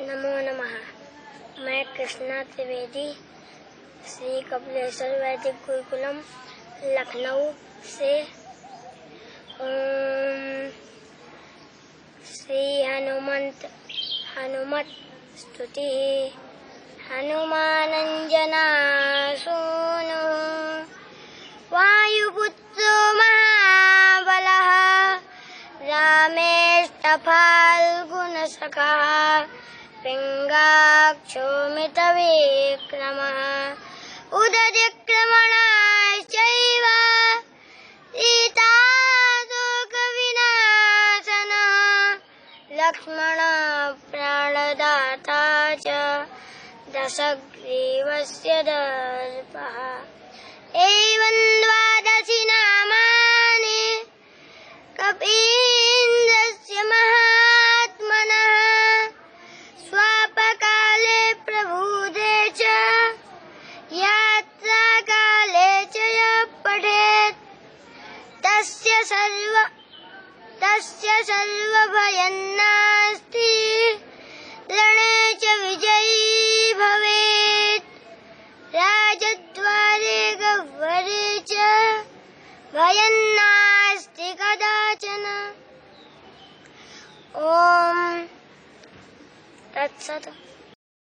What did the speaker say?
नमो नमः। मैं कृष्णा त्रिवेदी श्री कपिलेश्वर वैदिक गुरुकुलम लखनऊ से ओम श्री हनुमत स्तुति हनुमानंजना सूनु वायुपुत्रो महाबलः रामेष्टफाल्गुनसखः पिङ्गाक्षो मितविक्रमः उदतिक्रमणाश्चैव सीताशोकविनाशनः लक्ष्मणप्राणदाता च दशग्रीवस्य दर्पः एवं द्वादशि नामानि कपीन्द्रस्य महात्मनः स्वापकाले प्रभुदे च यात्राकाले च यः पठेत् तस्य सर्वभयं नास्ति रणे च विजयी भवेत् राजद्वारे गह्वरे च भयं नास्ति कदाचन। ओम तत्सत्।